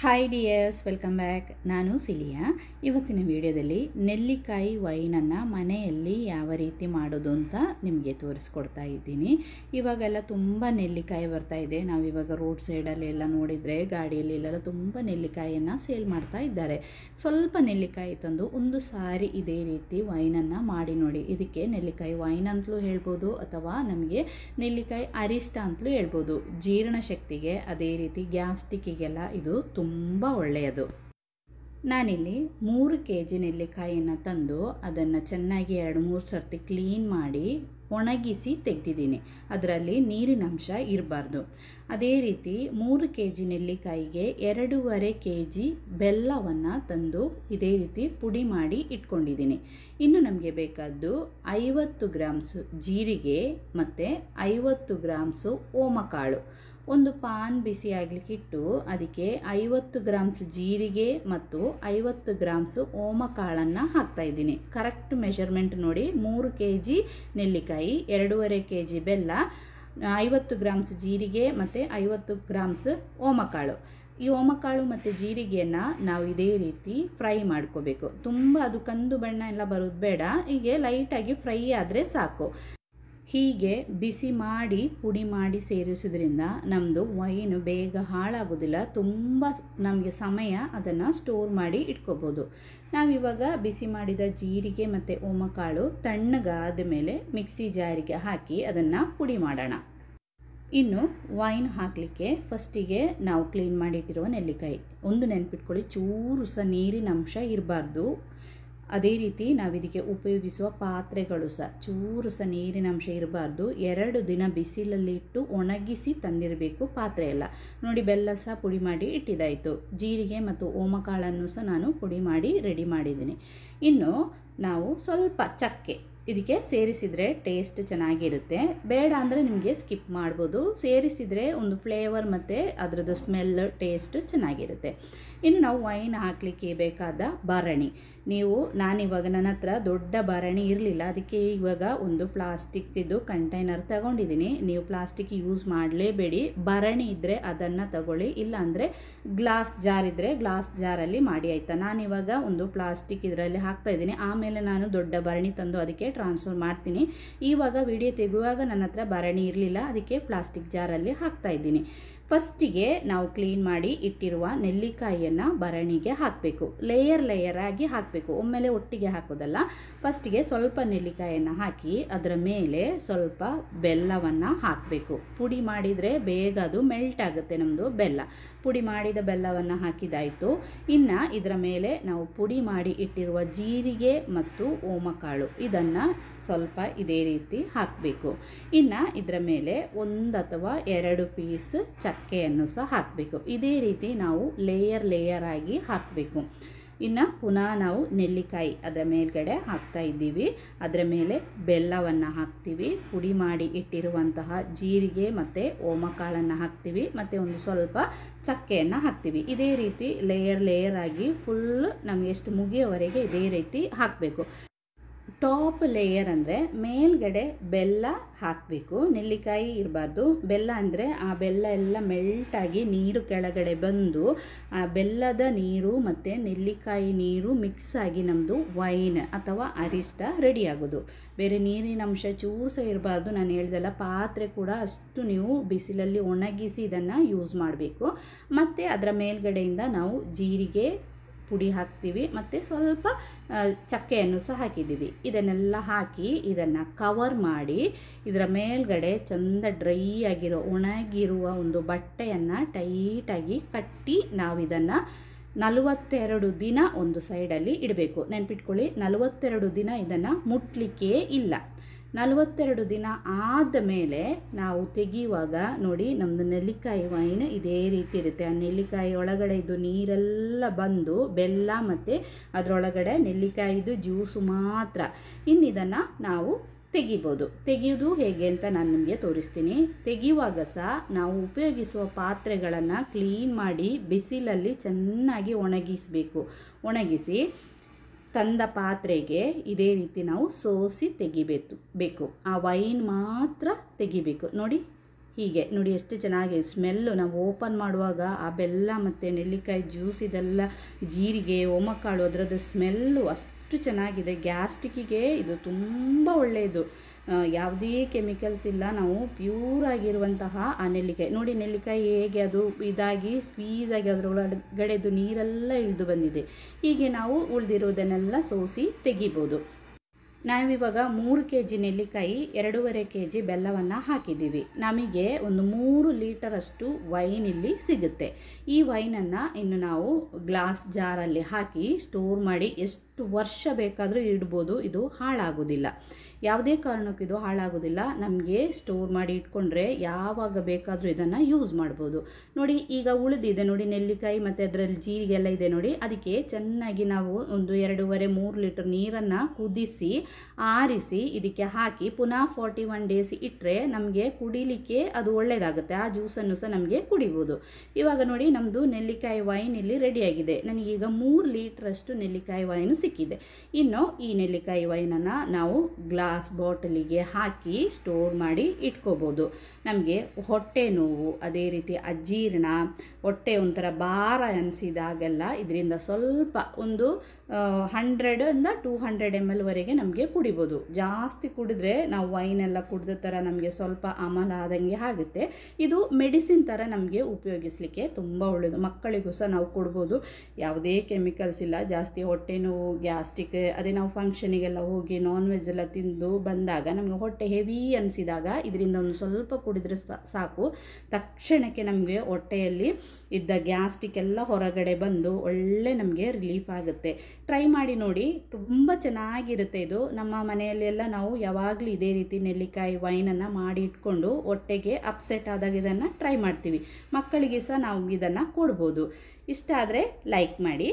Hi dears, welcome back. ನಾನು cilia. ಇವತ್ತಿನ ವಿಡಿಯೋದಲ್ಲಿ ನೆಲ್ಲಿಕಾಯಿ ವೈನನ್ನು ಮನೆಯಲ್ಲಿ ಯಾವ ರೀತಿ ಮಾಡೋದು ಅಂತ ನಿಮಗೆ ತೋರಿಸ್ಕೊಡ್ತಾ ಇದ್ದೀನಿ. ಇವಾಗೆಲ್ಲ ತುಂಬ ನೆಲ್ಲಿಕಾಯಿ ಬರ್ತಾ ಇದೆ. ನಾವು ಇವಾಗ ರೋಡ್ ಸೈಡಲ್ಲಿ ಎಲ್ಲ ನೋಡಿದರೆ ಗಾಡಿಯಲ್ಲಿ ಎಲ್ಲ ತುಂಬ ನೆಲ್ಲಿಕಾಯಿಯನ್ನು ಸೇಲ್ ಮಾಡ್ತಾ ಇದ್ದಾರೆ. ಸ್ವಲ್ಪ ನೆಲ್ಲಿಕಾಯಿ ತಂದು ಒಂದು ಸಾರಿ ಇದೇ ರೀತಿ ವೈನನ್ನು ಮಾಡಿ ನೋಡಿ. ಇದಕ್ಕೆ ನೆಲ್ಲಿಕಾಯಿ ವೈನ್ ಅಂತಲೂ ಹೇಳ್ಬೋದು, ಅಥವಾ ನಮಗೆ ನೆಲ್ಲಿಕಾಯಿ ಅರಿಷ್ಟ ಅಂತಲೂ ಹೇಳ್ಬೋದು. ಜೀರ್ಣಶಕ್ತಿಗೆ, ಅದೇ ರೀತಿ ಗ್ಯಾಸ್ಟ್ರಿಕ್ಕಿಗೆಲ್ಲ ಇದು ತುಂಬ ಒಳ್ಳೆಯದು. ನಾನಿಲ್ಲಿ 3 kg ನೆಲ್ಲಿಕಾಯಿಯನ್ನು ತಂದು ಅದನ್ನು ಚೆನ್ನಾಗಿ 2-3 ಸರ್ತಿ ಕ್ಲೀನ್ ಮಾಡಿ ಒಣಗಿಸಿ ತೆಗೆದಿದ್ದೀನಿ. ಅದರಲ್ಲಿ ನೀರಿನ ಅಂಶ ಇರಬಾರ್ದು. ಅದೇ ರೀತಿ 3 kg ನೆಲ್ಲಿಕಾಯಿಗೆ 2.5 kg ಬೆಲ್ಲವನ್ನು ತಂದು ಇದೇ ರೀತಿ ಪುಡಿ ಮಾಡಿ ಇಟ್ಕೊಂಡಿದ್ದೀನಿ. ಇನ್ನು ನಮಗೆ ಬೇಕಾದ್ದು 50 ಗ್ರಾಮ್ಸ್ ಜೀರಿಗೆ ಮತ್ತು 50 ಗ್ರಾಮ್ಸು ಓಮಕಾಳು. ಒಂದು ಪಾನ್ ಬಿಸಿ ಆಗಲಿಕ್ಕಿಟ್ಟು ಅದಕ್ಕೆ 50 ಗ್ರಾಮ್ಸ್ ಜೀರಿಗೆ ಮತ್ತು 50 ಗ್ರಾಮ್ಸ್ ಓಮಕಾಳನ್ನು ಹಾಕ್ತಾಯಿದ್ದೀನಿ. ಕರೆಕ್ಟ್ ಮೆಷರ್ಮೆಂಟ್ ನೋಡಿ. 3 kg ನೆಲ್ಲಿಕಾಯಿ, 2.5 kg ಬೆಲ್ಲ, 50 ಗ್ರಾಮ್ಸ್ ಜೀರಿಗೆ ಮತ್ತು 50 ಗ್ರಾಮ್ಸ್ ಓಮಕಾಳು. ಈ ಓಮಕಾಳು ಮತ್ತು ಜೀರಿಗೆಯನ್ನು ನಾವು ಇದೇ ರೀತಿ ಫ್ರೈ ಮಾಡ್ಕೋಬೇಕು. ತುಂಬ ಅದು ಕಂದು ಬಣ್ಣ ಎಲ್ಲ ಬರೋದು ಬೇಡ, ಹೀಗೆ ಲೈಟಾಗಿ ಫ್ರೈ ಆದರೆ ಸಾಕು. ಹೀಗೆ ಬಿಸಿ ಮಾಡಿ ಪುಡಿ ಮಾಡಿ ಸೇರಿಸೋದ್ರಿಂದ ನಮ್ಮದು ವೈನ್ ಬೇಗ ಹಾಳಾಗೋದಿಲ್ಲ. ತುಂಬ ನಮಗೆ ಸಮಯ ಅದನ್ನು ಸ್ಟೋರ್ ಮಾಡಿ ಇಟ್ಕೋಬೋದು. ನಾವಿವಾಗ ಬಿಸಿ ಮಾಡಿದ ಜೀರಿಗೆ ಮತ್ತು ಓಮಕಾಳು ತಣ್ಣಗಾದ ಮೇಲೆ ಮಿಕ್ಸಿ ಜಾರಿಗೆ ಹಾಕಿ ಅದನ್ನು ಪುಡಿ ಮಾಡೋಣ. ಇನ್ನು ವೈನ್ ಹಾಕಲಿಕ್ಕೆ ಫಸ್ಟಿಗೆ ನಾವು ಕ್ಲೀನ್ ಮಾಡಿಟ್ಟಿರುವ ನೆಲ್ಲಿಕಾಯಿ ಒಂದು ನೆನಪಿಟ್ಕೊಳ್ಳಿ, ಚೂರು ಸಹ ನೀರಿನ ಅಂಶ ಇರಬಾರ್ದು. ಅದೇ ರೀತಿ ನಾವಿದಕ್ಕೆ ಉಪಯೋಗಿಸುವ ಪಾತ್ರೆಗಳು ಸಹ ಚೂರು ಸಹ ನೀರಿನ ಅಂಶ ಇರಬಾರ್ದು. 2 ದಿನ ಬಿಸಿಲಲ್ಲಿ ಇಟ್ಟು ಒಣಗಿಸಿ ತಂದಿರಬೇಕು ಪಾತ್ರೆ ಎಲ್ಲ. ನೋಡಿ, ಬೆಲ್ಲ ಸಹ ಪುಡಿ ಮಾಡಿ ಇಟ್ಟಿದ್ದಾಯಿತು. ಜೀರಿಗೆ ಮತ್ತು ಓಮಕಾಳನ್ನು ಸಹ ನಾನು ಪುಡಿ ಮಾಡಿ ರೆಡಿ ಮಾಡಿದ್ದೀನಿ. ಇನ್ನು ನಾವು ಸ್ವಲ್ಪ ಚಕ್ಕೆ ಇದಕ್ಕೆ ಸೇರಿಸಿದರೆ ಟೇಸ್ಟ್ ಚೆನ್ನಾಗಿರುತ್ತೆ. ಬೇಡ ಅಂದರೆ ನಿಮಗೆ ಸ್ಕಿಪ್ ಮಾಡ್ಬೋದು. ಸೇರಿಸಿದರೆ ಒಂದು ಫ್ಲೇವರ್ ಮತ್ತು ಅದರದ್ದು ಸ್ಮೆಲ್, ಟೇಸ್ಟ್ ಚೆನ್ನಾಗಿರುತ್ತೆ. ಇನ್ನು ನಾವು ವೈನ್ ಹಾಕಲಿಕ್ಕೆ ಬೇಕಾದ ಭರಣಿ. ನಾನಿವಾಗ ನನ್ನ ಹತ್ರ ದೊಡ್ಡ ಭರಣಿ ಇರಲಿಲ್ಲ, ಅದಕ್ಕೆ ಇವಾಗ ಒಂದು ಪ್ಲಾಸ್ಟಿಕ್ಕಿದು ಕಂಟೈನರ್ ತಗೊಂಡಿದ್ದೀನಿ. ನೀವು ಪ್ಲಾಸ್ಟಿಕ್ ಯೂಸ್ ಮಾಡಲೇಬೇಡಿ. ಭರಣಿ ಇದ್ದರೆ ಅದನ್ನು ತಗೊಳ್ಳಿ, ಇಲ್ಲ ಅಂದರೆ ಗ್ಲಾಸ್ ಜಾರ್ ಇದ್ದರೆ ಗ್ಲಾಸ್ ಜಾರಲ್ಲಿ ಮಾಡಿ, ಆಯಿತಾ. ನಾನಿವಾಗ ಒಂದು ಪ್ಲಾಸ್ಟಿಕ್ ಇದರಲ್ಲಿ ಹಾಕ್ತಾ ಇದ್ದೀನಿ. ಆಮೇಲೆ ನಾನು ದೊಡ್ಡ ಭರಣಿ ತಂದು ಅದಕ್ಕೆ ಟ್ರಾನ್ಸ್ಫರ್ ಮಾಡ್ತೀನಿ. ಇವಾಗ ವಿಡಿಯೋ ತೆಗುವಾಗ ನನ್ನ ಹತ್ರ ಭರಣಿ ಇರಲಿಲ್ಲ, ಅದಕ್ಕೆ ಪ್ಲಾಸ್ಟಿಕ್ ಜಾರಲ್ಲಿ ಹಾಕ್ತಾ ಇದ್ದೀನಿ. ಫಸ್ಟಿಗೆ ನಾವು ಕ್ಲೀನ್ ಮಾಡಿ ಇಟ್ಟಿರುವ ನೆಲ್ಲಿಕಾಯಿಯನ್ನು ಭರಣಿಗೆ ಹಾಕಬೇಕು. ಲೇಯರ್ ಆಗಿ ಹಾಕಬೇಕು, ಒಮ್ಮೆಲೆ ಒಟ್ಟಿಗೆ ಹಾಕೋದಲ್ಲ. ಫಸ್ಟಿಗೆ ಸ್ವಲ್ಪ ನೆಲ್ಲಿಕಾಯಿಯನ್ನು ಹಾಕಿ ಅದರ ಮೇಲೆ ಸ್ವಲ್ಪ ಬೆಲ್ಲವನ್ನು ಹಾಕಬೇಕು. ಪುಡಿ ಮಾಡಿದರೆ ಬೇಗ ಅದು ಮೆಲ್ಟ್ ಆಗುತ್ತೆ ನಮ್ಮದು ಬೆಲ್ಲ. ಪುಡಿ ಮಾಡಿದ ಬೆಲ್ಲವನ್ನು ಹಾಕಿದಾಯಿತು. ಇನ್ನು ಇದರ ಮೇಲೆ ನಾವು ಪುಡಿ ಮಾಡಿ ಇಟ್ಟಿರುವ ಜೀರಿಗೆ ಮತ್ತು ಓಮಕಾಳು ಇದನ್ನು ಸ್ವಲ್ಪ ಇದೇ ರೀತಿ ಹಾಕಬೇಕು. ಇನ್ನು ಇದರ ಮೇಲೆ 1 ಅಥವಾ 2 ಪೀಸ್ ಚಕ್ಕೆಯನ್ನು ಸಹ ಹಾಕಬೇಕು. ಇದೇ ರೀತಿ ನಾವು ಲೇಯರ್ ಆಗಿ ಹಾಕಬೇಕು. ಇನ್ನು ಪುನಃ ನಾವು ನೆಲ್ಲಿಕಾಯಿ ಅದರ ಮೇಲ್ಗಡೆ ಹಾಕ್ತಾ ಇದ್ದೀವಿ. ಅದರ ಮೇಲೆ ಬೆಲ್ಲವನ್ನು ಹಾಕ್ತೀವಿ. ಪುಡಿ ಮಾಡಿ ಇಟ್ಟಿರುವಂತಹ ಜೀರಿಗೆ ಮತ್ತು ಓಮಕಾಳನ್ನು ಹಾಕ್ತೀವಿ, ಮತ್ತು ಒಂದು ಸ್ವಲ್ಪ ಚಕ್ಕೆಯನ್ನು ಹಾಕ್ತೀವಿ. ಇದೇ ರೀತಿ ಲೇಯರ್ ಆಗಿ ಫುಲ್ ನಮಗೆ ಎಷ್ಟು ಮುಗಿಯೋವರೆಗೆ ಇದೇ ರೀತಿ ಹಾಕಬೇಕು. ಟಾಪ್ ಲೇಯರ್ ಅಂದರೆ ಮೇಲ್ಗಡೆ ಬೆಲ್ಲ ಹಾಕಬೇಕು, ನೆಲ್ಲಿಕಾಯಿ ಇರಬಾರ್ದು. ಬೆಲ್ಲ ಅಂದರೆ ಆ ಬೆಲ್ಲ ಎಲ್ಲ ಮೆಲ್ಟಾಗಿ ನೀರು ಕೆಳಗಡೆ ಬಂದು ಆ ಬೆಲ್ಲದ ನೀರು ಮತ್ತು ನೆಲ್ಲಿಕಾಯಿ ನೀರು ಮಿಕ್ಸ್ ಆಗಿ ನಮ್ಮದು ವೈನ್ ಅಥವಾ ಅರಿಷ್ಟ ರೆಡಿ ಆಗೋದು. ಬೇರೆ ನೀರಿನ ಅಂಶ ಚೂರು ಸಹ ಇರಬಾರ್ದು. ನಾನು ಹೇಳ್ದಲ್ಲ, ಪಾತ್ರೆ ಕೂಡ ಅಷ್ಟು ನೀವು ಬಿಸಿಲಲ್ಲಿ ಒಣಗಿಸಿ ಇದನ್ನು ಯೂಸ್ ಮಾಡಬೇಕು. ಮತ್ತು ಅದರ ಮೇಲ್ಗಡೆಯಿಂದ ನಾವು ಜೀರಿಗೆ ಪುಡಿ ಹಾಕ್ತೀವಿ, ಮತ್ತು ಸ್ವಲ್ಪ ಚಕ್ಕೆಯನ್ನು ಸಹ ಹಾಕಿದ್ದೀವಿ. ಇದನ್ನೆಲ್ಲ ಹಾಕಿ ಇದನ್ನು ಕವರ್ ಮಾಡಿ ಇದರ ಮೇಲ್ಗಡೆ ಚಂದ ಡ್ರೈ ಆಗಿರೋ ಒಣಗಿರುವ ಒಂದು ಬಟ್ಟೆಯನ್ನು ಟೈಟಾಗಿ ಕಟ್ಟಿ ನಾವು ಇದನ್ನು 42 ದಿನ ಒಂದು ಸೈಡಲ್ಲಿ ಇಡಬೇಕು. ನೆನ್ಪಿಟ್ಕೊಳ್ಳಿ, 42 ದಿನ ಇದನ್ನು ಮುಟ್ಲಿಕ್ಕೆ ಇಲ್ಲ. 42 ದಿನ ಆದ ಮೇಲೆ ನಾವು ತೆಗೆಯುವಾಗ ನೋಡಿ, ನಮ್ಮದು ನೆಲ್ಲಿಕಾಯಿ ವೈನ್ ಇದೇ ರೀತಿ ಇರುತ್ತೆ. ಆ ನೆಲ್ಲಿಕಾಯಿ ಒಳಗಡೆ ಇದು ನೀರೆಲ್ಲ ಬಂದು ಬೆಲ್ಲ ಮತ್ತು ಅದರೊಳಗಡೆ ನೆಲ್ಲಿಕಾಯಿದು ಜ್ಯೂಸು ಮಾತ್ರ. ಇನ್ನು ಇದನ್ನು ನಾವು ತೆಗಿಬೋದು. ತೆಗೆಯೋದು ಹೇಗೆ ಅಂತ ನಾನು ನಿಮಗೆ ತೋರಿಸ್ತೀನಿ. ತೆಗೆಯುವಾಗ ಸಹ ನಾವು ಉಪಯೋಗಿಸುವ ಪಾತ್ರೆಗಳನ್ನು ಕ್ಲೀನ್ ಮಾಡಿ ಬಿಸಿಲಲ್ಲಿ ಚೆನ್ನಾಗಿ ಒಣಗಿಸಬೇಕು. ಒಣಗಿಸಿ ತಂದ ಪಾತ್ರೆಗೆ ಇದೇ ರೀತಿ ನಾವು ಸೋಸಿ ತೆಗಿಬೇಕು. ಆ ವೈನ್ ಮಾತ್ರ ತೆಗಿಬೇಕು. ನೋಡಿ, ಹೀಗೆ ನೋಡಿ ಎಷ್ಟು ಚೆನ್ನಾಗಿ ಸ್ಮೆಲ್ಲು. ನಾವು ಓಪನ್ ಮಾಡುವಾಗ ಆ ಬೆಲ್ಲ ಮತ್ತು ನೆಲ್ಲಿಕಾಯಿ ಜ್ಯೂಸ್ ಇದೆಲ್ಲ ಜೀರಿಗೆ ಓಮಕಾಳು ಅದರದ್ದು ಸ್ಮೆಲ್ಲು ಅಷ್ಟು ಚೆನ್ನಾಗಿದೆ. ಗ್ಯಾಸ್ಟ್ರಿಕ್ಕಿಗೆ ಇದು ತುಂಬ ಒಳ್ಳೆಯದು. ಯಾವುದೇ ಕೆಮಿಕಲ್ಸ್ ಇಲ್ಲ. ನಾವು ಪ್ಯೂರ್ ಆಗಿರುವಂತಹ ಆ ನೆಲ್ಲಿಕಾಯಿ ನೋಡಿ, ನೆಲ್ಲಿಕಾಯಿ ಹೇಗೆ ಅದು ಇದಾಗಿ ಸ್ಕ್ವೀಸಾಗಿ ಅದರೊಳಗಡೆದು ನೀರೆಲ್ಲ ಇಳಿದು ಬಂದಿದೆ. ಹೀಗೆ ನಾವು ಉಳಿದಿರೋದನ್ನೆಲ್ಲ ಸೋಸಿ ತೆಗಿಬೋದು. ನಾವಿವಾಗ 3 kg ನೆಲ್ಲಿಕಾಯಿ 2.5 kg ಬೆಲ್ಲವನ್ನು ಹಾಕಿದ್ದೀವಿ. ನಮಗೆ ಒಂದು 3 ಲೀಟರಷ್ಟು ವೈನ್ ಇಲ್ಲಿ ಸಿಗುತ್ತೆ. ಈ ವೈನನ್ನು ಇನ್ನು ನಾವು ಗ್ಲಾಸ್ ಜಾರಲ್ಲಿ ಹಾಕಿ ಸ್ಟೋರ್ ಮಾಡಿ ಎಷ್ಟು ವರ್ಷ ಬೇಕಾದರೂ ಇಡ್ಬೋದು. ಇದು ಹಾಳಾಗೋದಿಲ್ಲ, ಯಾವುದೇ ಕಾರಣಕ್ಕೂ ಇದು ಹಾಳಾಗೋದಿಲ್ಲ. ನಮಗೆ ಸ್ಟೋರ್ ಮಾಡಿ ಇಟ್ಕೊಂಡ್ರೆ ಯಾವಾಗ ಬೇಕಾದರೂ ಇದನ್ನು ಯೂಸ್ ಮಾಡ್ಬೋದು. ನೋಡಿ ಈಗ ಉಳಿದಿದೆ ನೋಡಿ ನೆಲ್ಲಿಕಾಯಿ ಮತ್ತು ಅದರಲ್ಲಿ ಜೀರಿಗೆ ಎಲ್ಲ ಇದೆ ನೋಡಿ. ಅದಕ್ಕೆ ಚೆನ್ನಾಗಿ ನಾವು ಒಂದು 2.5-3 ಲೀಟರ್ ನೀರನ್ನು ಕುದಿಸಿ ಆರಿಸಿ ಇದಕ್ಕೆ ಹಾಕಿ ಪುನಃ 41 ಡೇಸ್ ಇಟ್ಟರೆ ನಮಗೆ ಕುಡಿಲಿಕ್ಕೆ ಅದು ಒಳ್ಳೆಯದಾಗುತ್ತೆ. ಆ ಜ್ಯೂಸನ್ನು ಸಹ ನಮಗೆ ಕುಡಿಬೋದು. ಇವಾಗ ನೋಡಿ ನಮ್ಮದು ನೆಲ್ಲಿಕಾಯಿ ವೈನ್ ಇಲ್ಲಿ ರೆಡಿಯಾಗಿದೆ. ನನಗೀಗ 3 ಲೀಟ್ರಷ್ಟು ನೆಲ್ಲಿಕಾಯಿ ವೈನ್ ಸಿಕ್ಕಿದೆ. ಇನ್ನು ಈ ನೆಲ್ಲಿಕಾಯಿ ವೈನನ್ನು ನಾವು ಗ್ಲಾಸ್ ಬಾಟಲಿಗೆ ಹಾಕಿ ಸ್ಟೋರ್ ಮಾಡಿ ಇಟ್ಕೋಬೋದು. ನಮಗೆ ಹೊಟ್ಟೆ ನೋವು, ಅದೇ ರೀತಿ ಅಜೀರ್ಣ, ಹೊಟ್ಟೆ ಒಂಥರ ಭಾರ ಅನಿಸಿದಾಗೆಲ್ಲ ಇದರಿಂದ ಸ್ವಲ್ಪ ಒಂದು 100-200 ml ವರೆಗೆ ನಮಗೆ ಕುಡಿಬೋದು. ಜಾಸ್ತಿ ಕುಡಿದ್ರೆ ನಾವು ವೈನೆಲ್ಲ ಕುಡಿದ ಥರ ನಮಗೆ ಸ್ವಲ್ಪ ಅಮಲ ಆದಂಗೆ ಆಗುತ್ತೆ. ಇದು ಮೆಡಿಸಿನ್ ಥರ ನಮಗೆ ಉಪಯೋಗಿಸಲಿಕ್ಕೆ ತುಂಬ ಒಳ್ಳೆಯದು. ಮಕ್ಕಳಿಗೂ ಸಹ ನಾವು ಕೊಡ್ಬೋದು. ಯಾವುದೇ ಕೆಮಿಕಲ್ಸ್ ಇಲ್ಲ. ಜಾಸ್ತಿ ಹೊಟ್ಟೆ ನೋವು, ಗ್ಯಾಸ್ಟ್ರಿಕ್, ಅದೇ ನಾವು ಫಂಕ್ಷನಿಗೆಲ್ಲ ಹೋಗಿ ನಾನ್ ವೆಜ್ ಎಲ್ಲ ತಿಂದು ಬಂದಾಗ ನಮಗೆ ಹೊಟ್ಟೆ ಹೆವಿ ಅನಿಸಿದಾಗ ಇದರಿಂದ ಒಂದು ಸ್ವಲ್ಪ ಕುಡಿದ್ರೆ ಸಾಕು, ತಕ್ಷಣಕ್ಕೆ ನಮಗೆ ಹೊಟ್ಟೆಯಲ್ಲಿ ಇದ್ದ ಗ್ಯಾಸ್ಟ್ರಿಕ್ ಎಲ್ಲ ಹೊರಗಡೆ ಬಂದು ಒಳ್ಳೆ ನಮಗೆ ರಿಲೀಫ್ ಆಗುತ್ತೆ. ಟ್ರೈ ಮಾಡಿ ನೋಡಿ, ತುಂಬ ಚೆನ್ನಾಗಿರುತ್ತೆ ಇದು. ನಮ್ಮ ಮನೆಯಲ್ಲೆಲ್ಲ ನಾವು ಯಾವಾಗಲೂ ಇದೇ ರೀತಿ ನೆಲ್ಲಿಕಾಯಿ ವೈನನ್ನು ಮಾಡಿ ಇಟ್ಕೊಂಡು ಹೊಟ್ಟೆಗೆ ಅಪ್ಸೆಟ್ ಆದಾಗ ಇದನ್ನು ಟ್ರೈ ಮಾಡ್ತೀವಿ. ಮಕ್ಕಳಿಗೆ ಸಹ ನಾವು ಇದನ್ನು ಕೊಡ್ಬೋದು. ಇಷ್ಟ ಆದರೆ ಲೈಕ್ ಮಾಡಿ.